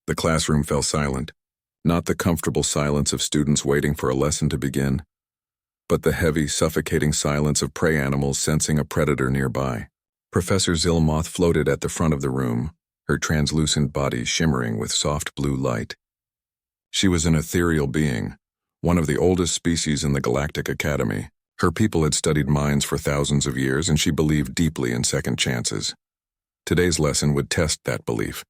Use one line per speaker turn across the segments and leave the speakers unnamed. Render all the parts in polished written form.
The classroom fell silent, not the comfortable silence of students waiting for a lesson to begin, but the heavy, suffocating silence of prey animals sensing a predator nearby. Professor Zilmoth floated at the front of the room, her translucent body shimmering with soft blue light. She was an ethereal being, one of the oldest species in the Galactic Academy. Her people had studied minds for thousands of years, and she believed deeply in second chances. Today's lesson would test that belief.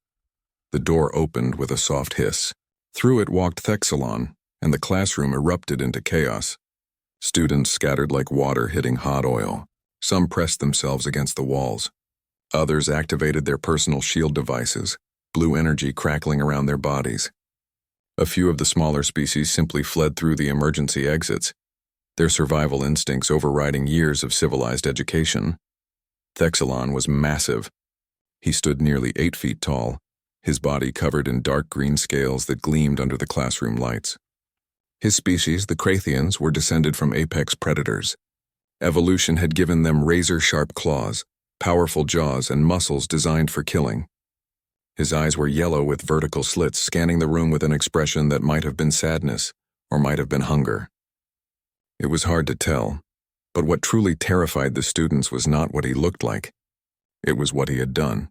The door opened with a soft hiss. Through it walked Thexalon, and the classroom erupted into chaos. Students scattered like water hitting hot oil. Some pressed themselves against the walls. Others activated their personal shield devices, blue energy crackling around their bodies. A few of the smaller species simply fled through the emergency exits, their survival instincts overriding years of civilized education. Thexalon was massive. He stood nearly 8 feet tall, his body covered in dark green scales that gleamed under the classroom lights. His species, the Krathians, were descended from apex predators. Evolution had given them razor-sharp claws, powerful jaws, and muscles designed for killing. His eyes were yellow with vertical slits, scanning the room with an expression that might have been sadness or might have been hunger. It was hard to tell, but what truly terrified the students was not what he looked like. It was what he had done.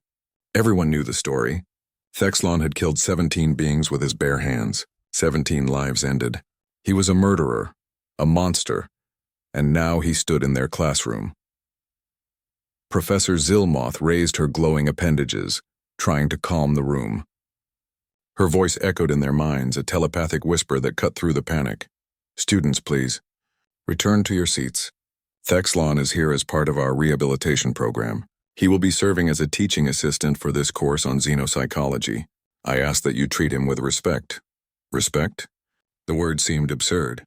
Everyone knew the story. Thexalon had killed 17 beings with his bare hands. 17 lives ended. He was a murderer, a monster, and now he stood in their classroom. Professor Zilmoth raised her glowing appendages, trying to calm the room. Her voice echoed in their minds, a telepathic whisper that cut through the panic. "Students, please. Return to your seats. Thexalon is here as part of our rehabilitation program. He will be serving as a teaching assistant for this course on xenopsychology. I ask that you treat him with respect." Respect? The word seemed absurd.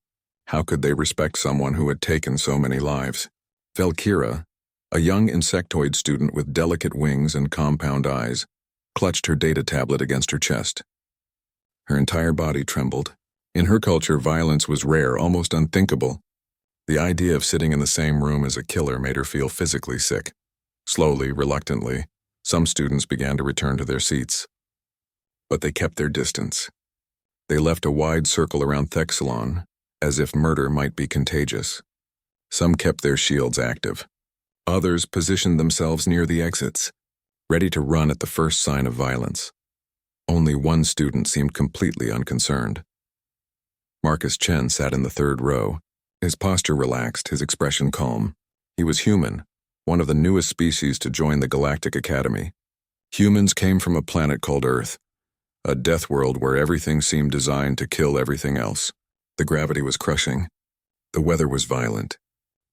How could they respect someone who had taken so many lives? Valkyra, a young insectoid student with delicate wings and compound eyes, clutched her data tablet against her chest. Her entire body trembled. In her culture, violence was rare, almost unthinkable. The idea of sitting in the same room as a killer made her feel physically sick. Slowly, reluctantly, some students began to return to their seats. But they kept their distance. They left a wide circle around Thexalon, as if murder might be contagious. Some kept their shields active. Others positioned themselves near the exits, ready to run at the first sign of violence. Only one student seemed completely unconcerned. Marcus Chen sat in the third row. His posture relaxed, his expression calm. He was human, one of the newest species to join the Galactic Academy. Humans came from a planet called Earth, a death world where everything seemed designed to kill everything else. The gravity was crushing. The weather was violent.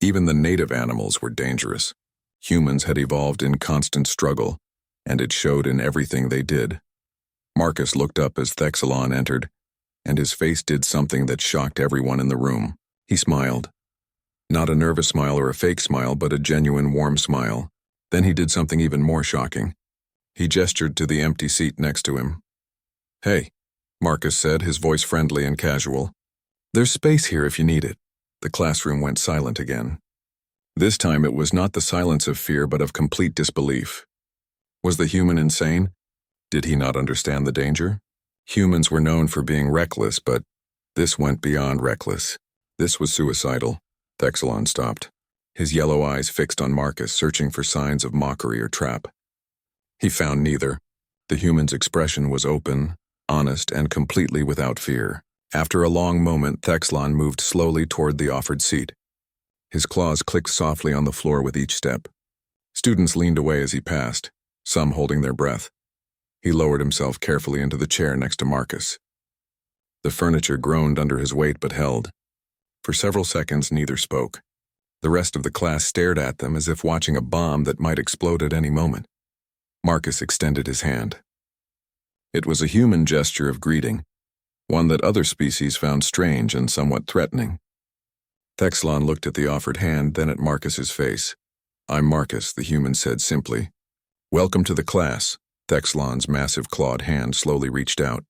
Even the native animals were dangerous. Humans had evolved in constant struggle, and it showed in everything they did. Marcus looked up as Thexalon entered, and his face did something that shocked everyone in the room. He smiled. Not a nervous smile or a fake smile, but a genuine warm smile. Then he did something even more shocking. He gestured to the empty seat next to him. "Hey," Marcus said, his voice friendly and casual. "There's space here if you need it." The classroom went silent again. This time it was not the silence of fear, but of complete disbelief. Was the human insane? Did he not understand the danger? Humans were known for being reckless, but this went beyond reckless. This was suicidal. Thexalon stopped, his yellow eyes fixed on Marcus, searching for signs of mockery or trap. He found neither. The human's expression was open, honest, and completely without fear. After a long moment, Thexalon moved slowly toward the offered seat. His claws clicked softly on the floor with each step. Students leaned away as he passed, some holding their breath. He lowered himself carefully into the chair next to Marcus. The furniture groaned under his weight but held. For several seconds, neither spoke. The rest of the class stared at them as if watching a bomb that might explode at any moment. Marcus extended his hand. It was a human gesture of greeting, one that other species found strange and somewhat threatening. Thexalon looked at the offered hand, then at Marcus's face. "I'm Marcus," the human said simply. "Welcome to the class." Thexalon's massive clawed hand slowly reached out.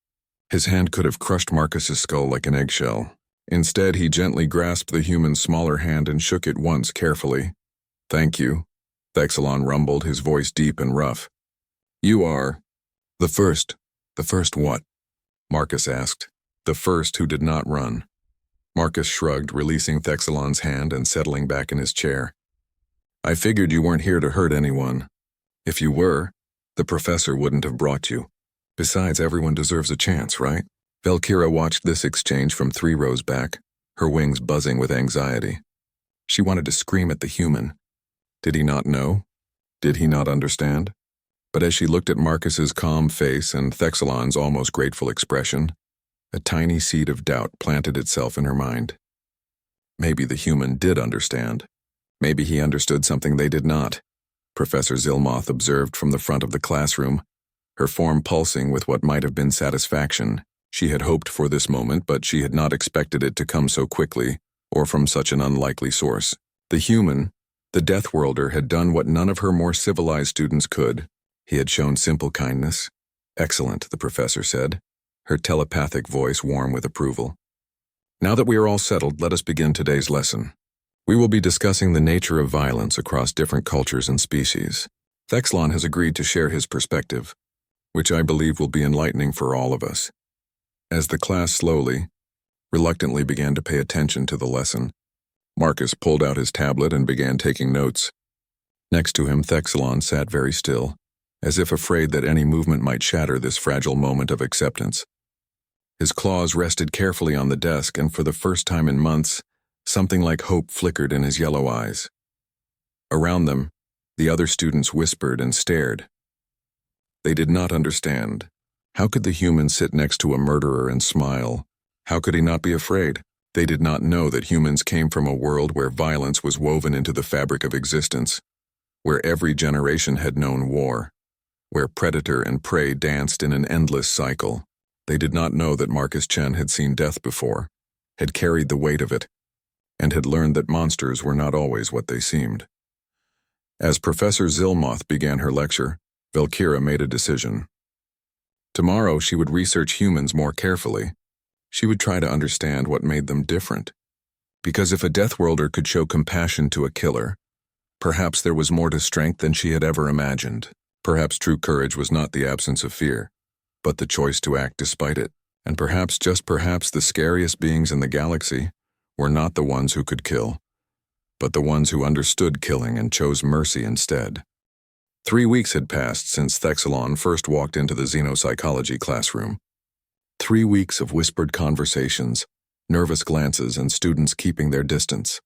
His hand could have crushed Marcus's skull like an eggshell. Instead, he gently grasped the human's smaller hand and shook it once carefully. "Thank you," Thexalon rumbled, his voice deep and rough. "You are the first," The first what? Marcus asked. The first who did not run. Marcus shrugged, releasing Thexalon's hand and settling back in his chair. I figured you weren't here to hurt anyone. If you were, the professor wouldn't have brought you. Besides, everyone deserves a chance, right? Valkyra watched this exchange from 3 rows back, her wings buzzing with anxiety. She wanted to scream at the human. Did he not know? Did he not understand? But as she looked at Marcus's calm face and Thexalon's almost grateful expression, a tiny seed of doubt planted itself in her mind. Maybe the human did understand. Maybe he understood something they did not. Professor Zilmoth observed from the front of the classroom, her form pulsing with what might have been satisfaction. She had hoped for this moment, but she had not expected it to come so quickly, or from such an unlikely source. The human, the Deathworlder, had done what none of her more civilized students could. He had shown simple kindness. Excellent, the professor said, her telepathic voice warm with approval. Now that we are all settled, let us begin today's lesson. We will be discussing the nature of violence across different cultures and species. Thexalon has agreed to share his perspective, which I believe will be enlightening for all of us. As the class slowly, reluctantly began to pay attention to the lesson, Marcus pulled out his tablet and began taking notes. Next to him, Thexalon sat very still, as if afraid that any movement might shatter this fragile moment of acceptance. His claws rested carefully on the desk, and for the first time in months, something like hope flickered in his yellow eyes. Around them, the other students whispered and stared. They did not understand. How could the human sit next to a murderer and smile? How could he not be afraid? They did not know that humans came from a world where violence was woven into the fabric of existence, where every generation had known war, where predator and prey danced in an endless cycle. They did not know that Marcus Chen had seen death before, had carried the weight of it, and had learned that monsters were not always what they seemed. As Professor Zilmoth began her lecture, Valkyra made a decision. Tomorrow she would research humans more carefully. She would try to understand what made them different. Because if a Deathworlder could show compassion to a killer, perhaps there was more to strength than she had ever imagined. Perhaps true courage was not the absence of fear, but the choice to act despite it. And perhaps, just perhaps, the scariest beings in the galaxy were not the ones who could kill, but the ones who understood killing and chose mercy instead. 3 weeks had passed since Thexalon first walked into the xenopsychology classroom. 3 weeks of whispered conversations, nervous glances, and students keeping their distance.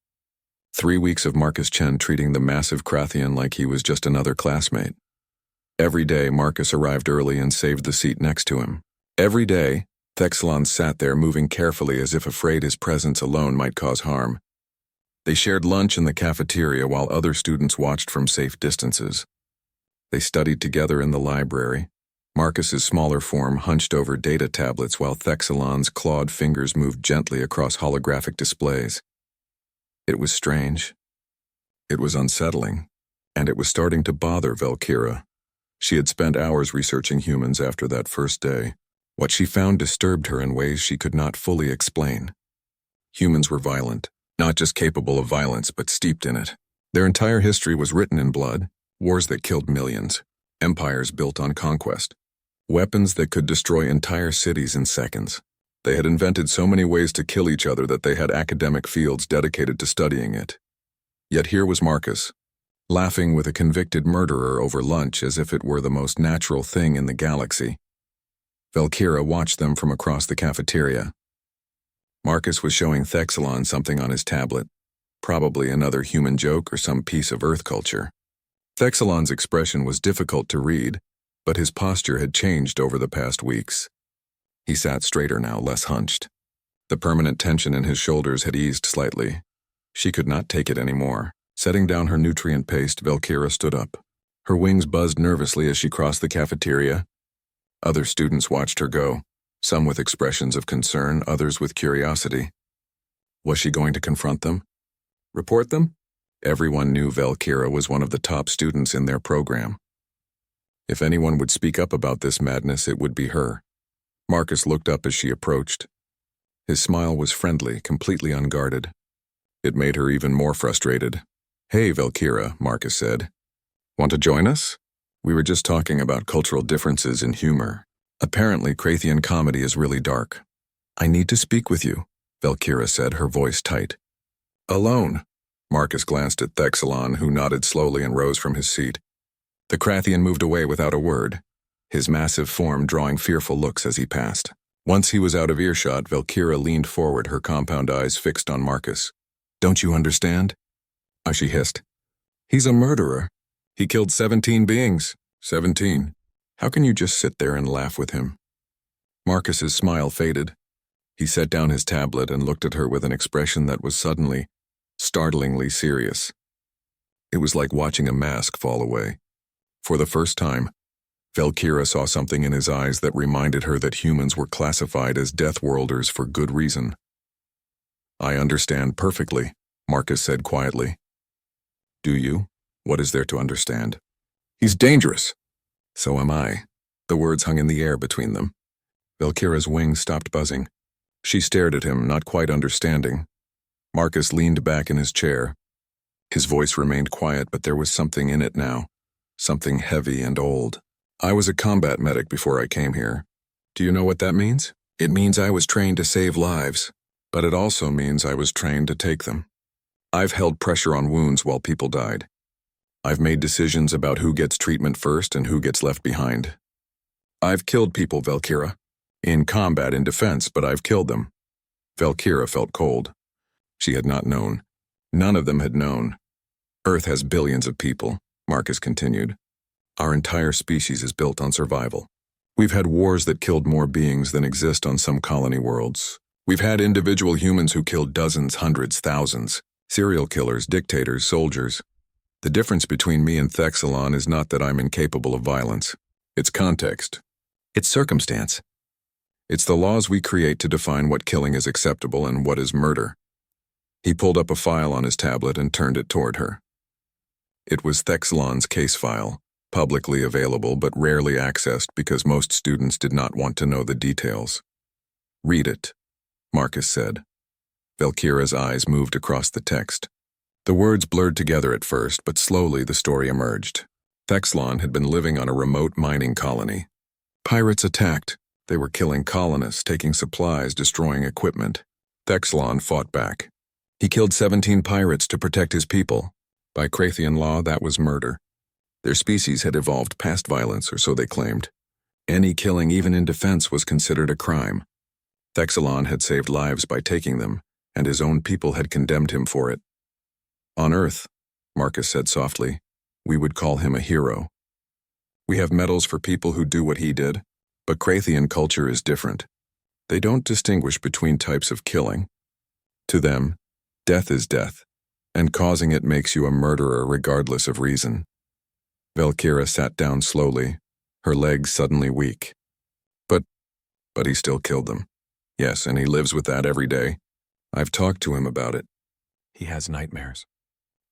3 weeks of Marcus Chen treating the massive Krathian like he was just another classmate. Every day, Marcus arrived early and saved the seat next to him. Every day, Thexalon sat there moving carefully as if afraid his presence alone might cause harm. They shared lunch in the cafeteria while other students watched from safe distances. They studied together in the library, Marcus's smaller form hunched over data tablets while Thexalon's clawed fingers moved gently across holographic displays. It was strange. It was unsettling, and it was starting to bother Valkyra. She had spent hours researching humans after that first day. What she found disturbed her in ways she could not fully explain. Humans were violent, not just capable of violence, but steeped in it. Their entire history was written in blood, wars that killed millions, empires built on conquest, weapons that could destroy entire cities in seconds. They had invented so many ways to kill each other that they had academic fields dedicated to studying it. Yet here was Marcus, laughing with a convicted murderer over lunch as if it were the most natural thing in the galaxy. Valkyra watched them from across the cafeteria. Marcus was showing Thexalon something on his tablet, probably another human joke or some piece of Earth culture. Thexalon's expression was difficult to read, but his posture had changed over the past weeks. He sat straighter now, less hunched. The permanent tension in his shoulders had eased slightly. She could not take it anymore. Setting down her nutrient paste, Valkyra stood up. Her wings buzzed nervously as she crossed the cafeteria. Other students watched her go, some with expressions of concern, others with curiosity. Was she going to confront them? Report them? Everyone knew Valkyra was one of the top students in their program. If anyone would speak up about this madness, it would be her. Marcus looked up as she approached. His smile was friendly, completely unguarded. It made her even more frustrated. "Hey, Valkyra," Marcus said. "Want to join us? We were just talking about cultural differences in humor." Apparently, Krathian comedy is really dark. I need to speak with you, Valkyra said, her voice tight. Alone? Marcus glanced at Thexalon, who nodded slowly and rose from his seat. The Krathian moved away without a word, his massive form drawing fearful looks as he passed. Once he was out of earshot, Valkyra leaned forward, her compound eyes fixed on Marcus. Don't you understand? She hissed. He's a murderer. He killed 17 beings. 17. How can you just sit there and laugh with him? Marcus's smile faded. He set down his tablet and looked at her with an expression that was suddenly, startlingly serious. It was like watching a mask fall away. For the first time, Valkyra saw something in his eyes that reminded her that humans were classified as Deathworlders for good reason. I understand perfectly, Marcus said quietly. Do you? What is there to understand? He's dangerous. So am I. The words hung in the air between them. Valkyra's wings stopped buzzing. She stared at him, not quite understanding. Marcus leaned back in his chair. His voice remained quiet, but there was something in it now. Something heavy and old. I was a combat medic before I came here. Do you know what that means? It means I was trained to save lives, but it also means I was trained to take them. I've held pressure on wounds while people died. I've made decisions about who gets treatment first and who gets left behind. I've killed people, Valkyra. In combat, in defense, but I've killed them. Valkyra felt cold. She had not known. None of them had known. Earth has billions of people, Marcus continued. Our entire species is built on survival. We've had wars that killed more beings than exist on some colony worlds. We've had individual humans who killed dozens, hundreds, thousands. Serial killers, dictators, soldiers. The difference between me and Thexalon is not that I'm incapable of violence. It's context. It's circumstance. It's the laws we create to define what killing is acceptable and what is murder. He pulled up a file on his tablet and turned it toward her. It was Thexalon's case file, publicly available but rarely accessed because most students did not want to know the details. Read it, Marcus said. Valkyra's eyes moved across the text. The words blurred together at first, but slowly the story emerged. Thexalon had been living on a remote mining colony. Pirates attacked. They were killing colonists, taking supplies, destroying equipment. Thexalon fought back. He killed 17 pirates to protect his people. By Krathian law, that was murder. Their species had evolved past violence, or so they claimed. Any killing, even in defense, was considered a crime. Thexalon had saved lives by taking them, and his own people had condemned him for it. On Earth, Marcus said softly, we would call him a hero. We have medals for people who do what he did, but Krathian culture is different. They don't distinguish between types of killing. To them, death is death, and causing it makes you a murderer regardless of reason. Valkyra sat down slowly, her legs suddenly weak. But he still killed them. Yes, and he lives with that every day. I've talked to him about it. He has nightmares.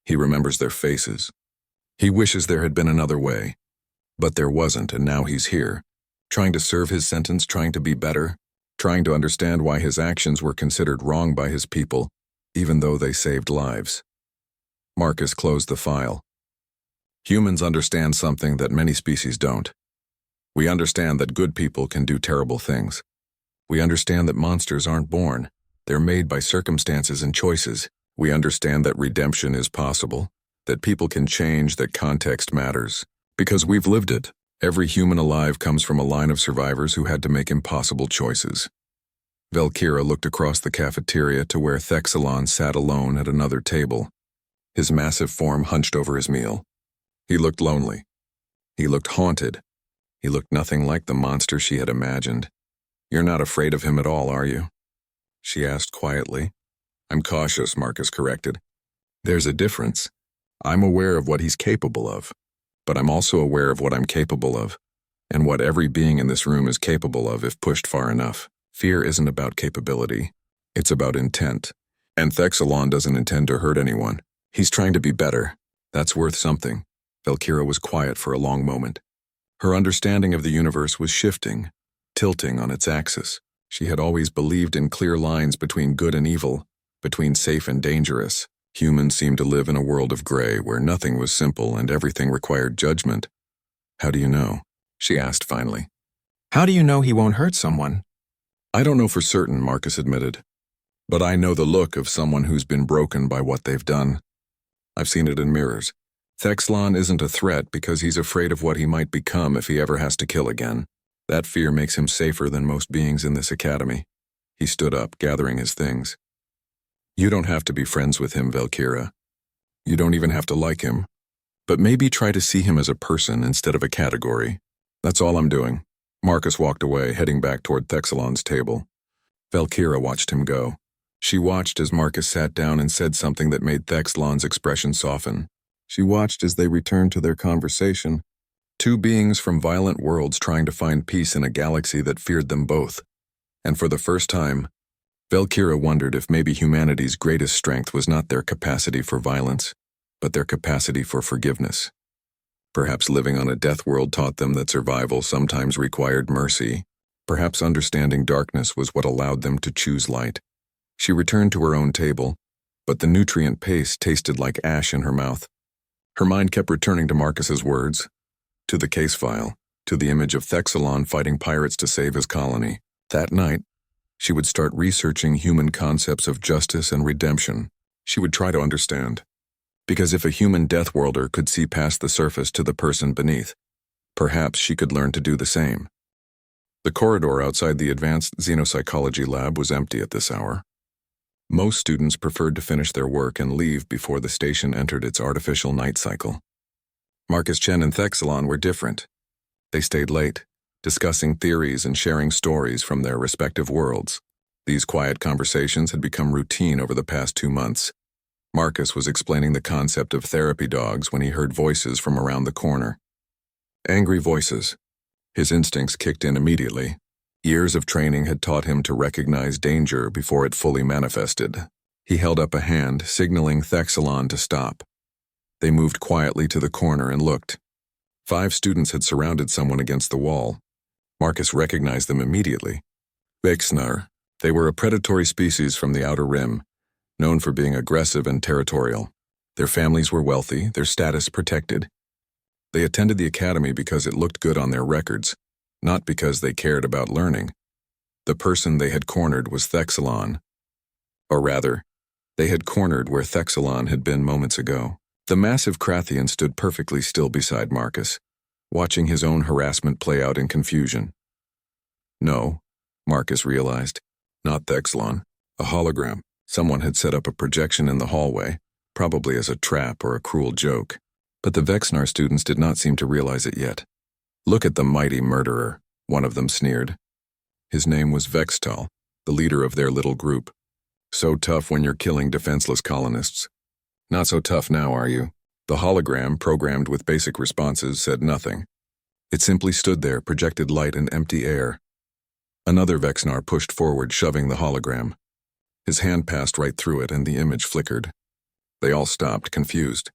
He remembers their faces. He wishes there had been another way. But there wasn't, and now he's here, trying to serve his sentence, trying to be better, trying to understand why his actions were considered wrong by his people, even though they saved lives. Marcus closed the file. Humans understand something that many species don't. We understand that good people can do terrible things. We understand that monsters aren't born. They're made by circumstances and choices. We understand that redemption is possible, that people can change, that context matters. Because we've lived it. Every human alive comes from a line of survivors who had to make impossible choices. Valkyra looked across the cafeteria to where Thexalon sat alone at another table, his massive form hunched over his meal. He looked lonely. He looked haunted. He looked nothing like the monster she had imagined. You're not afraid of him at all, are you? She asked quietly. I'm cautious, Marcus corrected. There's a difference. I'm aware of what he's capable of, but I'm also aware of what I'm capable of, and what every being in this room is capable of if pushed far enough. Fear isn't about capability. It's about intent. And Thexalon doesn't intend to hurt anyone. He's trying to be better. That's worth something. Valkyra was quiet for a long moment. Her understanding of the universe was shifting, tilting on its axis. She had always believed in clear lines between good and evil, between safe and dangerous. Humans seemed to live in a world of gray where nothing was simple and everything required judgment. How do you know? She asked finally.
How do you know he won't hurt someone?
I don't know for certain, Marcus admitted. But I know the look of someone who's been broken by what they've done. I've seen it in mirrors. Thexlon isn't a threat because he's afraid of what he might become if he ever has to kill again. That fear makes him safer than most beings in this academy. He stood up, gathering his things. You don't have to be friends with him, Valkyra. You don't even have to like him. But maybe try to see him as a person instead of a category. That's all I'm doing. Marcus walked away, heading back toward Thexalon's table. Valkyra watched him go. She watched as Marcus sat down and said something that made Thexalon's expression soften. She watched as they returned to their conversation. Two beings from violent worlds trying to find peace in a galaxy that feared them both. And for the first time, Valkyra wondered if maybe humanity's greatest strength was not their capacity for violence, but their capacity for forgiveness. Perhaps living on a death world taught them that survival sometimes required mercy. Perhaps understanding darkness was what allowed them to choose light. She returned to her own table, but the nutrient paste tasted like ash in her mouth. Her mind kept returning to Marcus's words, to the case file, to the image of Thexalon fighting pirates to save his colony. That night, she would start researching human concepts of justice and redemption. She would try to understand. Because if a human Deathworlder could see past the surface to the person beneath, perhaps she could learn to do the same. The corridor outside the advanced xenopsychology lab was empty at this hour. Most students preferred to finish their work and leave before the station entered its artificial night cycle. Marcus Chen and Thexalon were different. They stayed late, discussing theories and sharing stories from their respective worlds. These quiet conversations had become routine over the past 2 months. Marcus was explaining the concept of therapy dogs when he heard voices from around the corner. Angry voices. His instincts kicked in immediately. Years of training had taught him to recognize danger before it fully manifested. He held up a hand, signaling Thexalon to stop. They moved quietly to the corner and looked. 5 students had surrounded someone against the wall. Marcus recognized them immediately. Vexnar. They were a predatory species from the Outer Rim, known for being aggressive and territorial. Their families were wealthy, their status protected. They attended the academy because it looked good on their records, not because they cared about learning. The person they had cornered was Thexalon. Or rather, they had cornered where Thexalon had been moments ago. The massive Krathian stood perfectly still beside Marcus, watching his own harassment play out in confusion. No, Marcus realized, not Thexalon, a hologram. Someone had set up a projection in the hallway, probably as a trap or a cruel joke. But the Vexnar students did not seem to realize it yet. Look at the mighty murderer, one of them sneered. His name was Vextal, the leader of their little group. So tough when you're killing defenseless colonists. Not so tough now, are you? The hologram, programmed with basic responses, said nothing. It simply stood there, projected light and empty air. Another Vexnar pushed forward, shoving the hologram. His hand passed right through it and the image flickered. They all stopped, confused.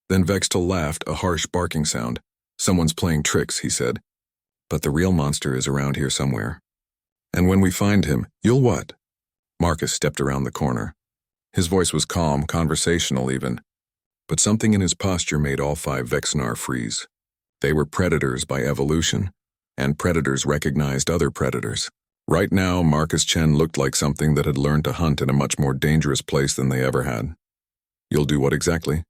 Then Vextal laughed, a harsh barking sound. Someone's playing tricks, he said. But the real monster is around here somewhere. And when we find him, you'll what? Marcus stepped around the corner. His voice was calm, conversational even. But something in his posture made all 5 Vexnar freeze. They were predators by evolution, and predators recognized other predators. Right now, Marcus Chen looked like something that had learned to hunt in a much more dangerous place than they ever had. You'll do what exactly?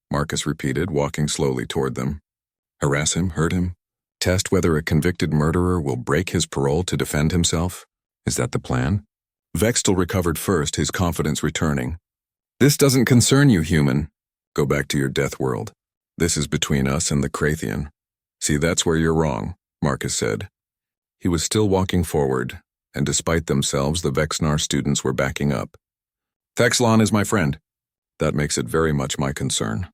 Marcus repeated, walking slowly toward them. Harass him, hurt him? Test whether a convicted murderer will break his parole to defend himself? Is that the plan? Vextal recovered first, his confidence returning. This doesn't concern you, human. Go back to your death world. This is between us and the Krathian. See, that's where you're wrong, Marcus said. He was still walking forward, and despite themselves, the Vexnar students were backing up. Thexalon is my friend. That makes it very much my concern.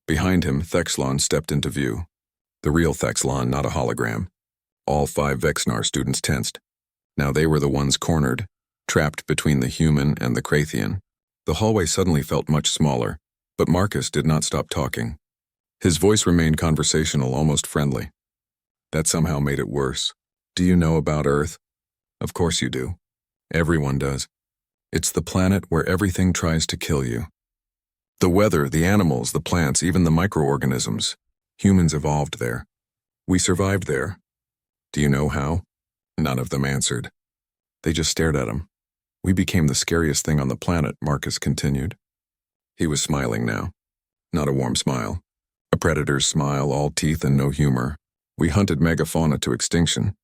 Behind him, Thexalon stepped into view. The real Thexalon, not a hologram. All 5 Vexnar students tensed. Now they were the ones cornered, trapped between the human and the Krathian. The hallway suddenly felt much smaller, but Marcus did not stop talking. His voice remained conversational, almost friendly. That somehow made it worse. Do you know about Earth? Of course you do. Everyone does. It's the planet where everything tries to kill you. The weather, the animals, the plants, even the microorganisms. Humans evolved there. We survived there. Do you know how? None of them answered. They just stared at him. We became the scariest thing on the planet, Marcus continued. He was smiling now. Not a warm smile. A predator's smile, all teeth and no humor. We hunted megafauna to extinction.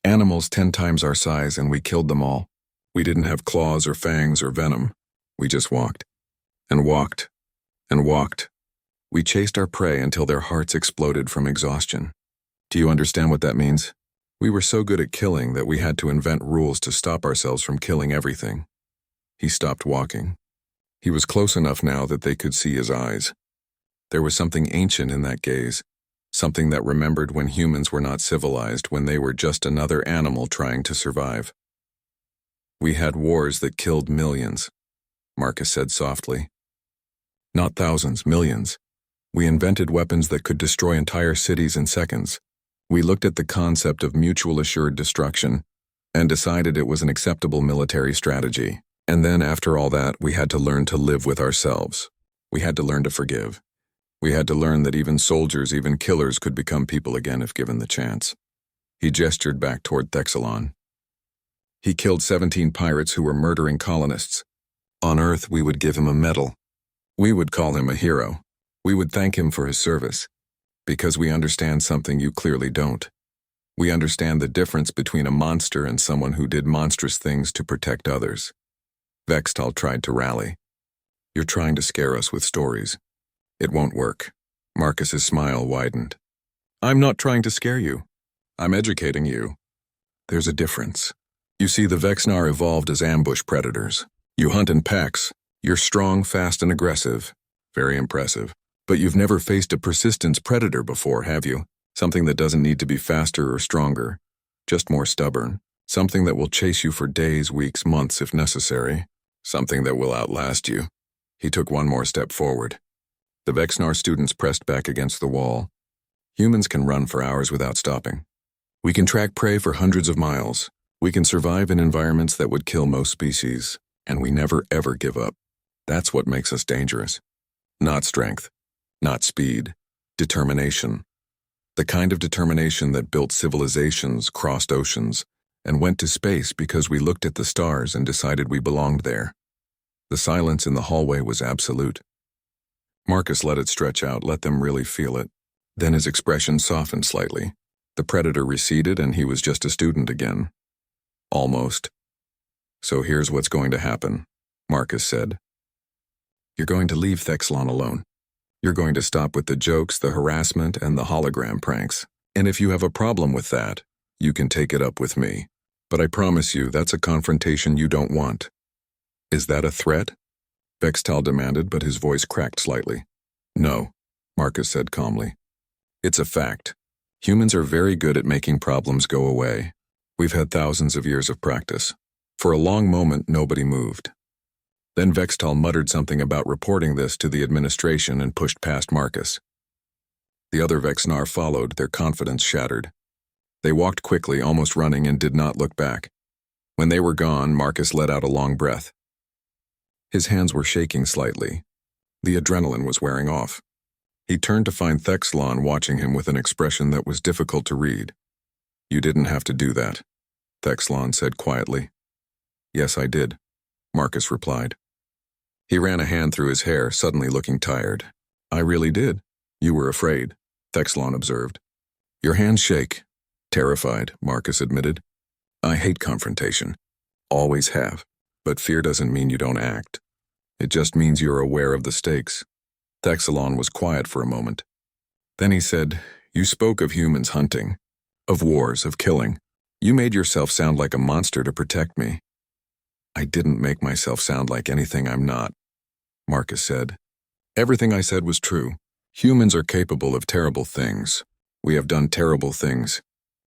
Animals 10 times our size, and we killed them all. We didn't have claws or fangs or venom. We just walked. And walked. And walked. We chased our prey until their hearts exploded from exhaustion. Do you understand what that means? We were so good at killing that we had to invent rules to stop ourselves from killing everything. He stopped walking. He was close enough now that they could see his eyes. There was something ancient in that gaze, something that remembered when humans were not civilized, when they were just another animal trying to survive. We had wars that killed millions, Marcus said softly. Not thousands, millions. We invented weapons that could destroy entire cities in seconds. We looked at the concept of mutual assured destruction and decided it was an acceptable military strategy. And then after all that, we had to learn to live with ourselves. We had to learn to forgive. We had to learn that even soldiers, even killers could become people again if given the chance. He gestured back toward Thexalon. He killed 17 pirates who were murdering colonists. On Earth, we would give him a medal. We would call him a hero. We would thank him for his service. Because we understand something you clearly don't. We understand the difference between a monster and someone who did monstrous things to protect others. Vextal tried to rally. You're trying to scare us with stories. It won't work. Marcus's smile widened. I'm not trying to scare you. I'm educating you. There's a difference. You see, the Vexnar evolved as ambush predators. You hunt in packs. You're strong, fast, and aggressive. Very impressive. But you've never faced a persistence predator before, have you? Something that doesn't need to be faster or stronger, just more stubborn. Something that will chase you for days, weeks, months if necessary. Something that will outlast you. He took one more step forward. The Vexnar students pressed back against the wall. Humans can run for hours without stopping. We can track prey for hundreds of miles. We can survive in environments that would kill most species, and we never ever give up. That's what makes us dangerous. Not strength. Not speed, determination. The kind of determination that built civilizations, crossed oceans, and went to space because we looked at the stars and decided we belonged there. The silence in the hallway was absolute. Marcus let it stretch out, let them really feel it. Then his expression softened slightly. The predator receded and he was just a student again. Almost. So here's what's going to happen, Marcus said. You're going to leave Thexalon alone. You're going to stop with the jokes, the harassment, and the hologram pranks. And if you have a problem with that, you can take it up with me. But I promise you, that's a confrontation you don't want. Is that a threat? Vextal demanded, but his voice cracked slightly. No, Marcus said calmly. It's a fact. Humans are very good at making problems go away. We've had thousands of years of practice. For a long moment, nobody moved. Then Vextal muttered something about reporting this to the administration and pushed past Marcus. The other Vexnar followed, their confidence shattered. They walked quickly, almost running, and did not look back. When they were gone, Marcus let out a long breath. His hands were shaking slightly. The adrenaline was wearing off. He turned to find Thexalon watching him with an expression that was difficult to read. You didn't have to do that, Thexalon said quietly. Yes, I did, Marcus replied. He ran a hand through his hair, suddenly looking tired. I really did. You were afraid, Thexalon observed. Your hands shake. Terrified, Marcus admitted. I hate confrontation. Always have. But fear doesn't mean you don't act. It just means you're aware of the stakes. Thexalon was quiet for a moment. Then he said, You spoke of humans hunting, of wars, of killing. You made yourself sound like a monster to protect me. I didn't make myself sound like anything I'm not, Marcus said. Everything I said was true. Humans are capable of terrible things. We have done terrible things.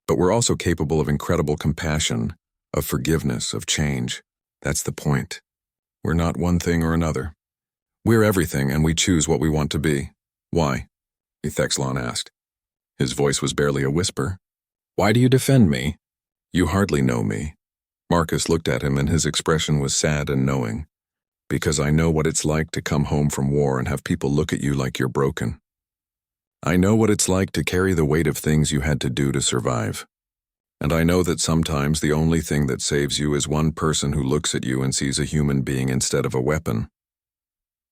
But we're also capable of incredible compassion, of forgiveness, of change. That's the point. We're not one thing or another. We're everything, and we choose what we want to be. Why? Thexalon asked. His voice was barely a whisper. Why do you defend me? You hardly know me. Marcus looked at him, and his expression was sad and knowing. Because I know what it's like to come home from war and have people look at you like you're broken. I know what it's like to carry the weight of things you had to do to survive. And I know that sometimes the only thing that saves you is one person who looks at you and sees a human being instead of a weapon.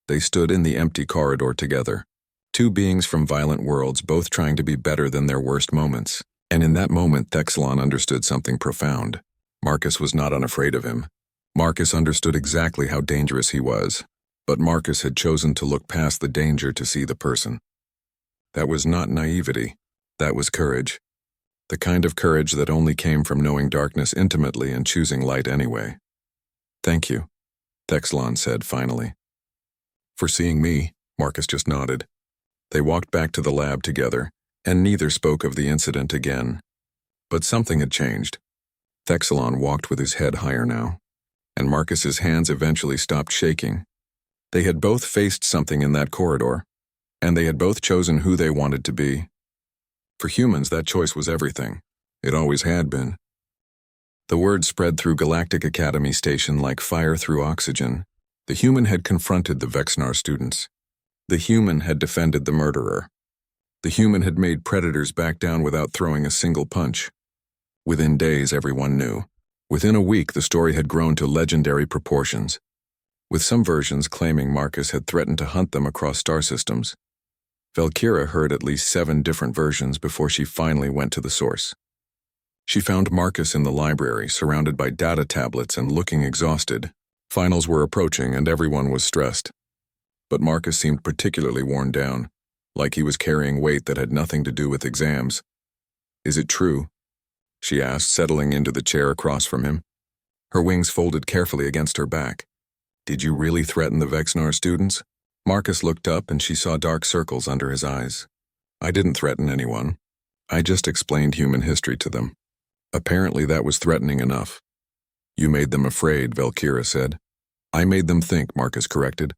They stood in the empty corridor together, two beings from violent worlds both trying to be better than their worst moments. And in that moment, Thexlon understood something profound. Marcus was not unafraid of him. Marcus understood exactly how dangerous he was, but Marcus had chosen to look past the danger to see the person. That was not naivety. That was courage. The kind of courage that only came from knowing darkness intimately and choosing light anyway. "Thank you," Thexlon said finally. "For seeing me," Marcus just nodded. They walked back to the lab together, and neither spoke of the incident again. But something had changed. Thexlon walked with his head higher now, and Marcus's hands eventually stopped shaking. They had both faced something in that corridor, and they had both chosen who they wanted to be. For humans, that choice was everything. It always had been. The word spread through Galactic Academy Station like fire through oxygen. The human had confronted the Vexnar students. The human had defended the murderer. The human had made predators back down without throwing a single punch. Within days, everyone knew. Within a week, the story had grown to legendary proportions, with some versions claiming Marcus had threatened to hunt them across star systems. Valkyra heard at least 7 different versions before she finally went to the source. She found Marcus in the library, surrounded by data tablets and looking exhausted. Finals were approaching and everyone was stressed. But Marcus seemed particularly worn down, like he was carrying weight that had nothing to do with exams. "Is it true?" she asked, settling into the chair across from him. Her wings folded carefully against her back. "Did you really threaten the Vexnar students?" Marcus looked up and she saw dark circles under his eyes. "I didn't threaten anyone. I just explained human history to them. Apparently that was threatening enough." "You made them afraid," Valkyra said. "I made them think," Marcus corrected.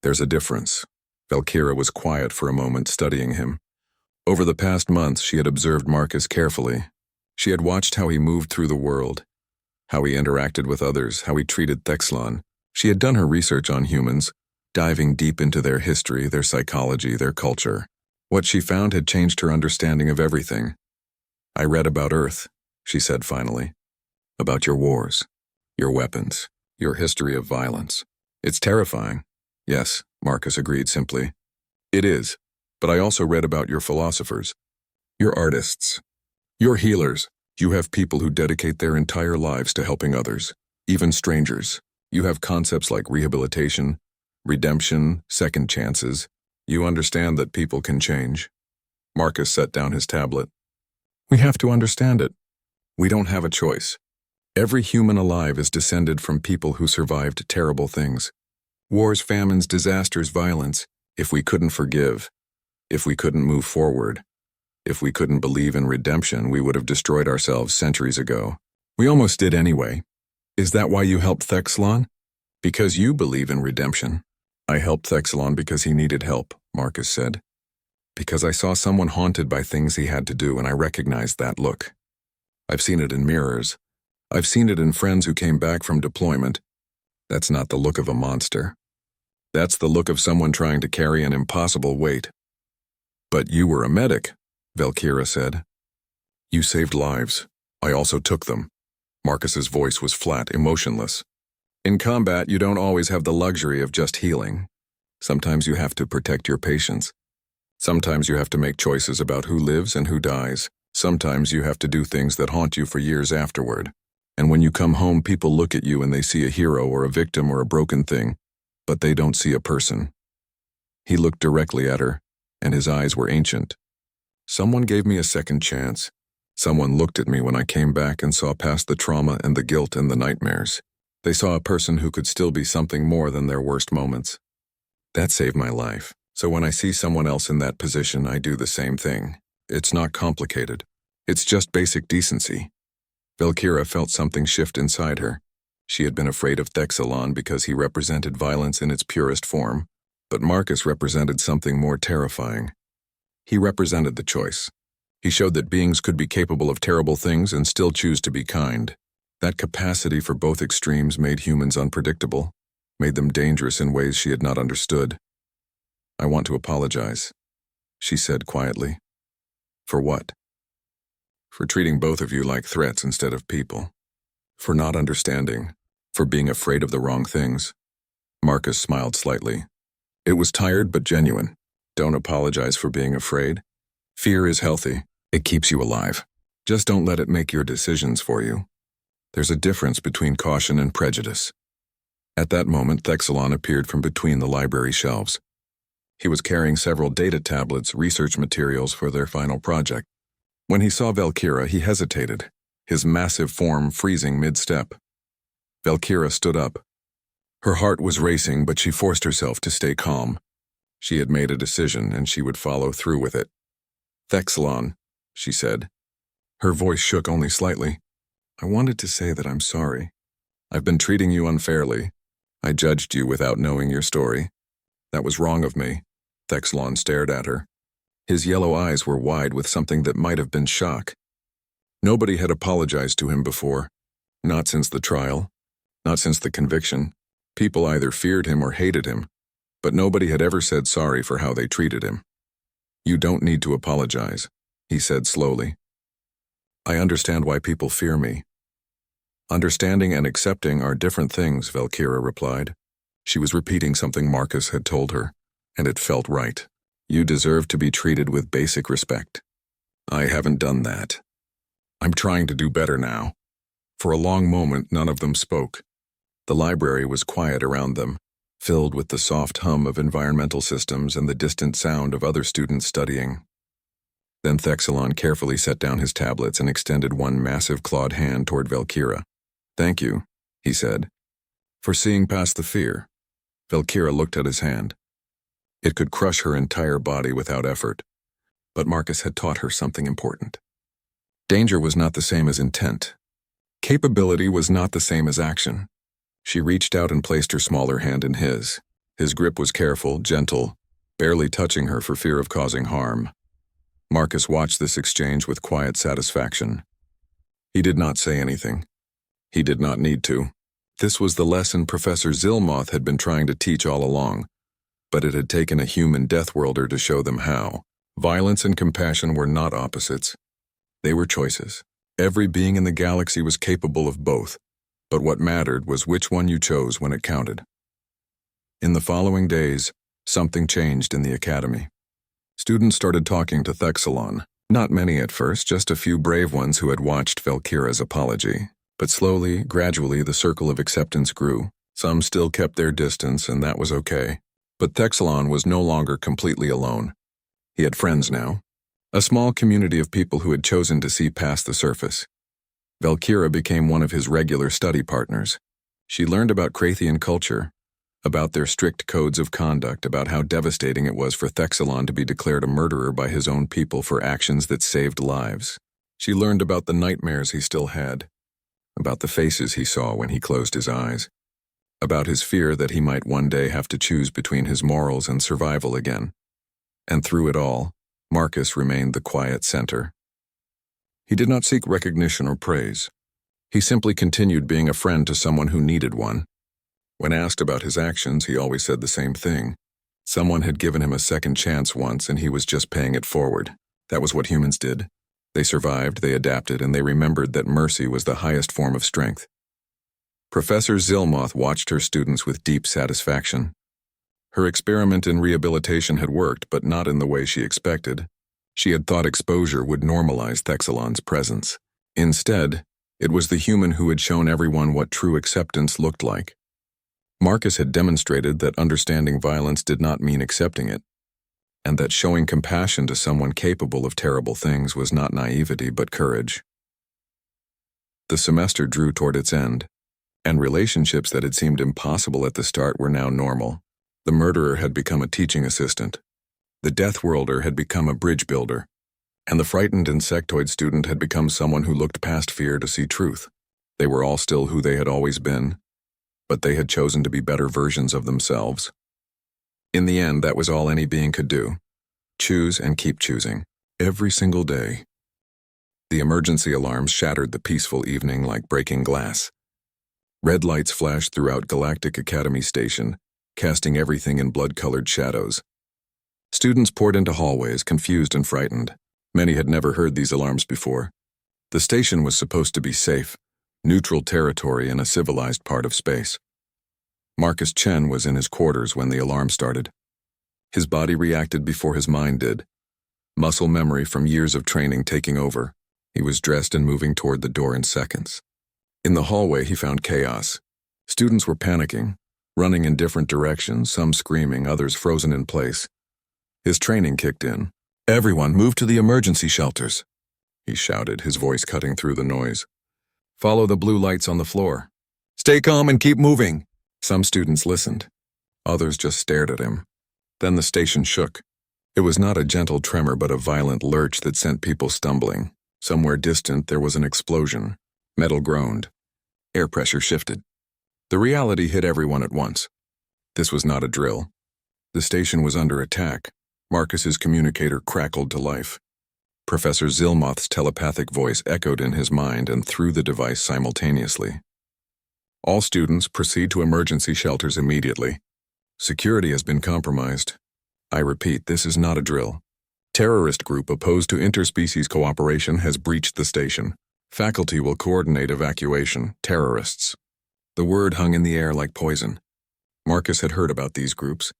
"There's a difference." Valkyra was quiet for a moment, studying him. Over the past months, she had observed Marcus carefully. She had watched how he moved through the world, how he interacted with others, how he treated Thexlon. She had done her research on humans, diving deep into their history, their psychology, their culture. What she found had changed her understanding of everything. "I read about Earth," she said finally. "About your wars, your weapons, your history of violence. It's terrifying." "Yes," Marcus agreed simply. "It is, but I also read about your philosophers, your artists, your healers. You have people who dedicate their entire lives to helping others, even strangers. You have concepts like rehabilitation, redemption, second chances. You understand that people can change." Marcus set down his tablet. "We have to understand it. We don't have a choice. Every human alive is descended from people who survived terrible things. Wars, famines, disasters, violence. If we couldn't forgive, if we couldn't move forward, if we couldn't believe in redemption, we would have destroyed ourselves centuries ago. We almost did anyway. Is that why you helped Thexlon? Because you believe in redemption." "I helped Thexlon because he needed help," Marcus said. "Because I saw someone haunted by things he had to do and I recognized that look. I've seen it in mirrors. I've seen it in friends who came back from deployment. That's not the look of a monster. That's the look of someone trying to carry an impossible weight." "But you were a medic," Valkyra said. "You saved lives. I also took them." Marcus's voice was flat, emotionless. "In combat, you don't always have the luxury of just healing. Sometimes you have to protect your patients. Sometimes you have to make choices about who lives and who dies. Sometimes you have to do things that haunt you for years afterward. And when you come home, people look at you and they see a hero or a victim or a broken thing, but they don't see a person." He looked directly at her, and his eyes were ancient. "Someone gave me a second chance. Someone looked at me when I came back and saw past the trauma and the guilt and the nightmares. They saw a person who could still be something more than their worst moments. That saved my life. So when I see someone else in that position, I do the same thing. It's not complicated. It's just basic decency." Valkyra felt something shift inside her. She had been afraid of Thexlon because he represented violence in its purest form, but Marcus represented something more terrifying. He represented the choice. He showed that beings could be capable of terrible things and still choose to be kind. That capacity for both extremes made humans unpredictable, made them dangerous in ways she had not understood. "I want to apologize," she said quietly. "For what?" for treating both of you like threats instead of people, for not understanding, for being afraid of the wrong things. Marcus smiled slightly. It was tired but genuine. Don't apologize for being afraid. Fear is healthy. It keeps you alive. Just don't let it make your decisions for you. There's a difference between caution and prejudice. At that moment, Thexelon appeared from between the library shelves. He was carrying several data tablets, research materials for their final project. When he saw Valkyra, he hesitated, his massive form freezing mid-step. Valkyra stood up. Her heart was racing, but she forced herself to stay calm. She had made a decision, and she would follow through with it. "Thexelon," she said. Her voice shook only slightly. "I wanted to say that I'm sorry. I've been treating you unfairly. I judged you without knowing your story. That was wrong of me." Thexelon stared at her. His yellow eyes were wide with something that might have been shock. Nobody had apologized to him before. Not since the trial. Not since the conviction. People either feared him or hated him, but nobody had ever said sorry for how they treated him. "You don't need to apologize," he said slowly. "I understand why people fear me." "Understanding and accepting are different things," Valkyra replied. She was repeating something Marcus had told her, and it felt right. "You deserve to be treated with basic respect." "I haven't done that. I'm trying to do better now." For a long moment, none of them spoke. The library was quiet around them, filled with the soft hum of environmental systems and the distant sound of other students studying. Then Thexelon carefully set down his tablets and extended one massive clawed hand toward Valkyra. "Thank you," he said, "for seeing past the fear." Valkyra looked at his hand. It could crush her entire body without effort, but Marcus had taught her something important. Danger was not the same as intent. Capability was not the same as action. She reached out and placed her smaller hand in his. His grip was careful, gentle, barely touching her for fear of causing harm. Marcus watched this exchange with quiet satisfaction. He did not say anything. He did not need to. This was the lesson Professor Zilmoth had been trying to teach all along, but it had taken a human Deathworlder to show them how. Violence and compassion were not opposites. They were choices. Every being in the galaxy was capable of both, but what mattered was which one you chose when it counted. In the following days, something changed in the academy. Students started talking to Thexelon. Not many at first, just a few brave ones who had watched Valkyra's apology. But slowly, gradually, the circle of acceptance grew. Some still kept their distance, and that was okay. But Thexelon was no longer completely alone. He had friends now. A small community of people who had chosen to see past the surface. Valkyra became one of his regular study partners. She learned about Krathian culture, about their strict codes of conduct, about how devastating it was for Thexelon to be declared a murderer by his own people for actions that saved lives. She learned about the nightmares he still had, about the faces he saw when he closed his eyes, about his fear that he might one day have to choose between his morals and survival again. And through it all, Marcus remained the quiet center. He did not seek recognition or praise. He simply continued being a friend to someone who needed one. When asked about his actions, he always said the same thing. Someone had given him a second chance once, and he was just paying it forward. That was what humans did. They survived, they adapted, and they remembered that mercy was the highest form of strength. Professor Zilmoth watched her students with deep satisfaction. Her experiment in rehabilitation had worked, but not in the way she expected. She had thought exposure would normalize Thexelon's presence. Instead, it was the human who had shown everyone what true acceptance looked like. Marcus had demonstrated that understanding violence did not mean accepting it, and that showing compassion to someone capable of terrible things was not naivety but courage. The semester drew toward its end, and relationships that had seemed impossible at the start were now normal. The murderer had become a teaching assistant. The Deathworlder had become a bridge builder, and the frightened insectoid student had become someone who looked past fear to see truth. They were all still who they had always been, but they had chosen to be better versions of themselves. In the end, that was all any being could do. Choose and keep choosing, every single day. The emergency alarms shattered the peaceful evening like breaking glass. Red lights flashed throughout Galactic Academy Station, casting everything in blood-colored shadows. Students poured into hallways, confused and frightened. Many had never heard these alarms before. The station was supposed to be safe, neutral territory in a civilized part of space. Marcus Chen was in his quarters when the alarm started. His body reacted before his mind did. Muscle memory from years of training taking over. He was dressed and moving toward the door in seconds. In the hallway, he found chaos. Students were panicking, running in different directions, some screaming, others frozen in place. His training kicked in. "Everyone, move to the emergency shelters," he shouted, his voice cutting through the noise. "Follow the blue lights on the floor. Stay calm and keep moving." Some students listened. Others just stared at him. Then the station shook. It was not a gentle tremor but a violent lurch that sent people stumbling. Somewhere distant there was an explosion. Metal groaned. Air pressure shifted. The reality hit everyone at once. This was not a drill. The station was under attack. Marcus's communicator crackled to life. Professor Zilmoth's telepathic voice echoed in his mind and through the device simultaneously. "All students proceed to emergency shelters immediately. Security has been compromised. I repeat, this is not a drill. Terrorist group opposed to interspecies cooperation has breached the station. Faculty will coordinate evacuation. Terrorists." The word hung in the air like poison. Marcus had heard about these groups.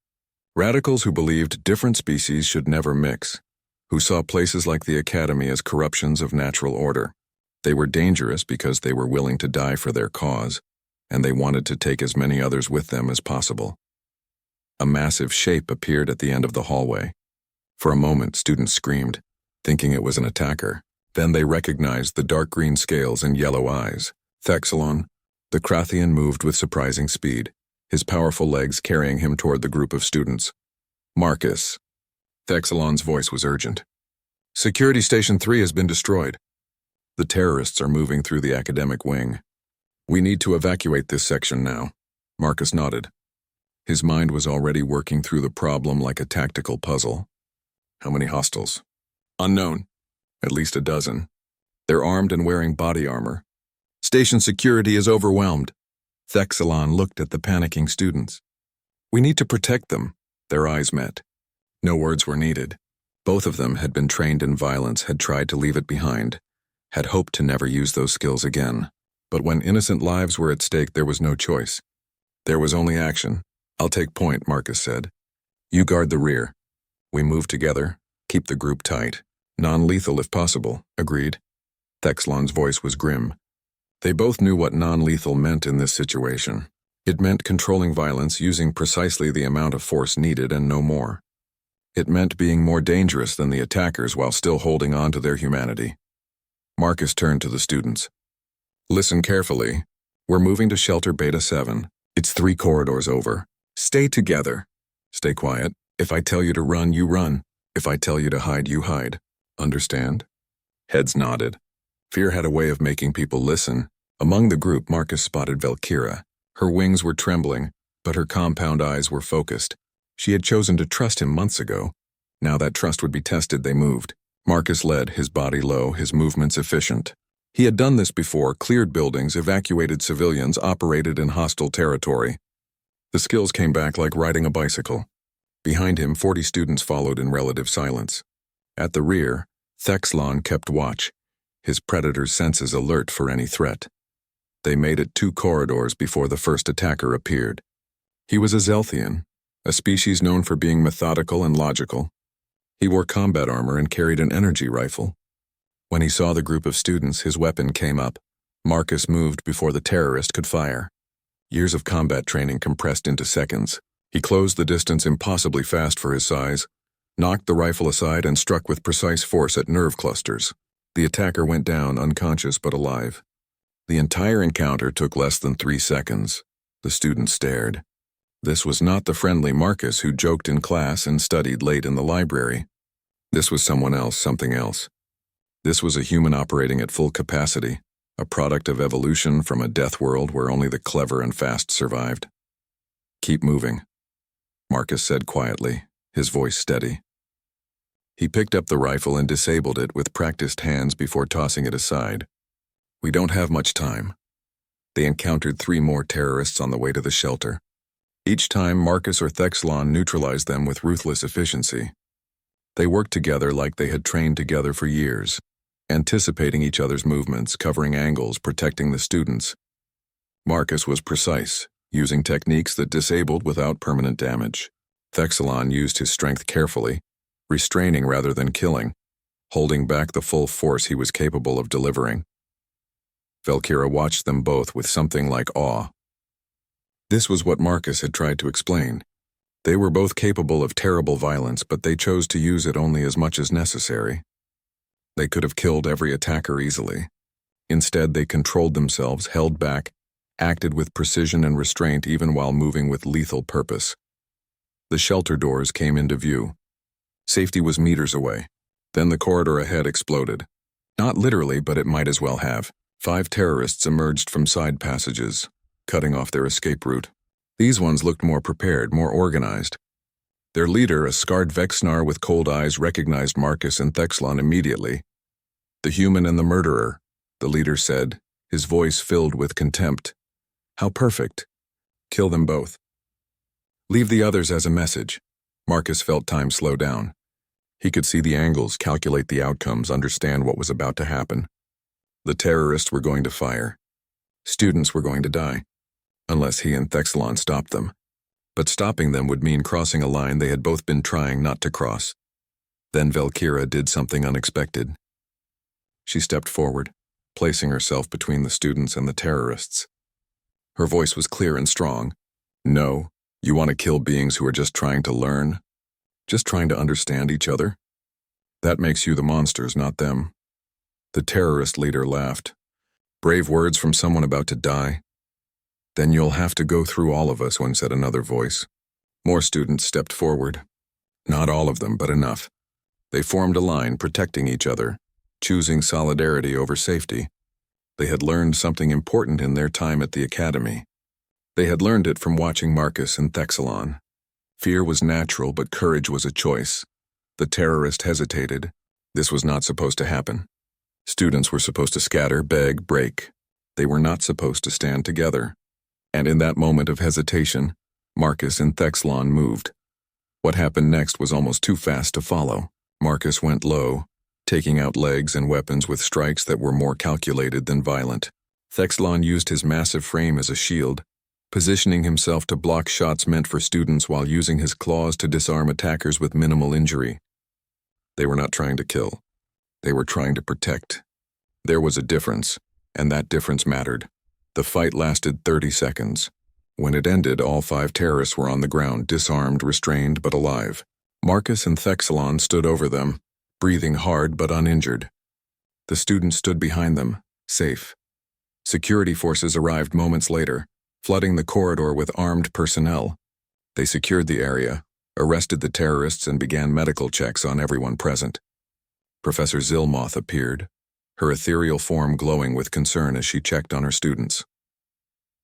Radicals who believed different species should never mix, who saw places like the Academy as corruptions of natural order. They were dangerous because they were willing to die for their cause, and they wanted to take as many others with them as possible. A massive shape appeared at the end of the hallway. For a moment, students screamed, thinking it was an attacker. Then they recognized the dark green scales and yellow eyes. Thexalon. The Krathian moved with surprising speed, his powerful legs carrying him toward the group of students. "Marcus." Thexalon's voice was urgent. "Security Station 3 has been destroyed. The terrorists are moving through the academic wing. We need to evacuate this section now." Marcus nodded. His mind was already working through the problem like a tactical puzzle. "How many hostiles?" "Unknown. At least a dozen. They're armed and wearing body armor. Station security is overwhelmed." Thexalon looked at the panicking students. "We need to protect them." Their eyes met. No words were needed. Both of them had been trained in violence, had tried to leave it behind, had hoped to never use those skills again. But when innocent lives were at stake, there was no choice. There was only action. "I'll take point," Marcus said. "You guard the rear. We move together, keep the group tight. Non-lethal if possible." "Agreed." Thexalon's voice was grim. They both knew what non-lethal meant in this situation. It meant controlling violence using precisely the amount of force needed and no more. It meant being more dangerous than the attackers while still holding on to their humanity. Marcus turned to the students. "Listen carefully. We're moving to Shelter Beta 7. It's 3 corridors over. Stay together. Stay quiet. If I tell you to run, you run. If I tell you to hide, you hide. Understand?" Heads nodded. Fear had a way of making people listen. Among the group, Marcus spotted Valkyra. Her wings were trembling, but her compound eyes were focused. She had chosen to trust him months ago. Now that trust would be tested, they moved. Marcus led, his body low, his movements efficient. He had done this before, cleared buildings, evacuated civilians, operated in hostile territory. The skills came back like riding a bicycle. Behind him, 40 students followed in relative silence. At the rear, Thexalon kept watch, his predator's senses alert for any threat. They made it 2 corridors before the first attacker appeared. He was a Zelthian, a species known for being methodical and logical. He wore combat armor and carried an energy rifle. When he saw the group of students, his weapon came up. Marcus moved before the terrorist could fire. Years of combat training compressed into seconds. He closed the distance impossibly fast for his size, knocked the rifle aside and struck with precise force at nerve clusters. The attacker went down, unconscious but alive. The entire encounter took less than 3 seconds. The students stared. This was not the friendly Marcus who joked in class and studied late in the library. This was someone else, something else. This was a human operating at full capacity, a product of evolution from a death world where only the clever and fast survived. "Keep moving," Marcus said quietly, his voice steady. He picked up the rifle and disabled it with practiced hands before tossing it aside. "We don't have much time." They encountered 3 more terrorists on the way to the shelter. Each time, Marcus or Thexalon neutralized them with ruthless efficiency. They worked together like they had trained together for years. anticipating each other's movements, covering angles, protecting the students. Marcus was precise, using techniques that disabled without permanent damage. Thexalon used his strength carefully, restraining rather than killing, holding back the full force he was capable of delivering. Valkyra watched them both with something like awe. This was what Marcus had tried to explain. They were both capable of terrible violence, but they chose to use it only as much as necessary. They could have killed every attacker easily. Instead, they controlled themselves, held back, acted with precision and restraint even while moving with lethal purpose. The shelter doors came into view. Safety was meters away. Then the corridor ahead exploded. Not literally, but it might as well have. 5 terrorists emerged from side passages, cutting off their escape route. These ones looked more prepared, more organized. Their leader, a scarred Vexnar with cold eyes, recognized Marcus and Thexalon immediately. "The human and the murderer," the leader said, his voice filled with contempt. "How perfect. Kill them both. Leave the others as a message." Marcus felt time slow down. He could see the angles, calculate the outcomes, understand what was about to happen. The terrorists were going to fire. Students were going to die, unless he and Thexalon stopped them. But stopping them would mean crossing a line they had both been trying not to cross. Then Valkyra did something unexpected. She stepped forward, placing herself between the students and the terrorists. Her voice was clear and strong. "No, you want to kill beings who are just trying to learn? Just trying to understand each other? That makes you the monsters, not them." The terrorist leader laughed. "Brave words from someone about to die? Then you'll have to go through all of us," one said another voice. More students stepped forward. Not all of them, but enough. They formed a line, protecting each other, choosing solidarity over safety. They had learned something important in their time at the academy. They had learned it from watching Marcus and Thexalon. Fear was natural, but courage was a choice. The terrorist hesitated. This was not supposed to happen. Students were supposed to scatter, beg, break. They were not supposed to stand together. And in that moment of hesitation, Marcus and Thexalon moved. What happened next was almost too fast to follow. Marcus went low, taking out legs and weapons with strikes that were more calculated than violent. Thexalon used his massive frame as a shield, positioning himself to block shots meant for students while using his claws to disarm attackers with minimal injury. They were not trying to kill. They were trying to protect. There was a difference, and that difference mattered. The fight lasted 30 seconds. When it ended, all 5 terrorists were on the ground, disarmed, restrained, but alive. Marcus and Thexalon stood over them, breathing hard but uninjured. The students stood behind them, safe. Security forces arrived moments later, flooding the corridor with armed personnel. They secured the area, arrested the terrorists, and began medical checks on everyone present. Professor Zilmoth appeared, her ethereal form glowing with concern as she checked on her students.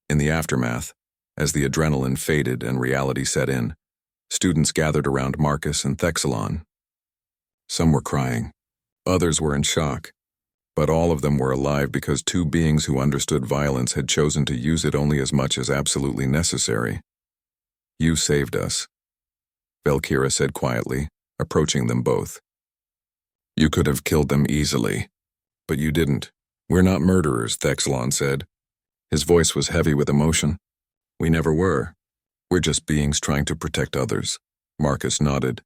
In the aftermath, as the adrenaline faded and reality set in, students gathered around Marcus and Thexalon. Some were crying, others were in shock, but all of them were alive because 2 beings who understood violence had chosen to use it only as much as absolutely necessary. "You saved us," Valkyra said quietly, approaching them both. "You could have killed them easily, but you didn't. We're not murderers," Thexalon said. His voice was heavy with emotion. "We never were. We're just beings trying to protect others." Marcus nodded.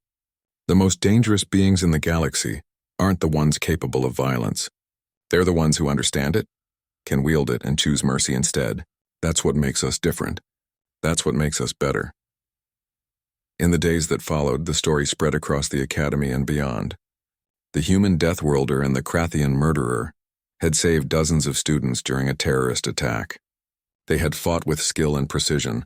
"The most dangerous beings in the galaxy aren't the ones capable of violence. They're the ones who understand it, can wield it, and choose mercy instead. That's what makes us different. That's what makes us better." In the days that followed, the story spread across the academy and beyond. The human Deathworlder and the Krathian murderer had saved dozens of students during a terrorist attack. They had fought with skill and precision,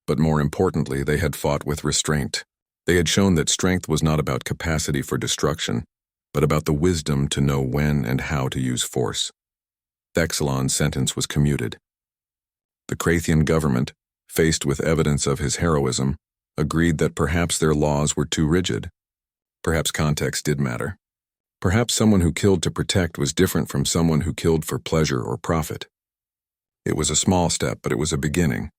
but more importantly, they had fought with restraint. They had shown that strength was not about capacity for destruction, but about the wisdom to know when and how to use force. Thexalon's sentence was commuted. The Krathian government, faced with evidence of his heroism, agreed that perhaps their laws were too rigid. Perhaps context did matter. Perhaps someone who killed to protect was different from someone who killed for pleasure or profit. It was a small step, but it was a beginning.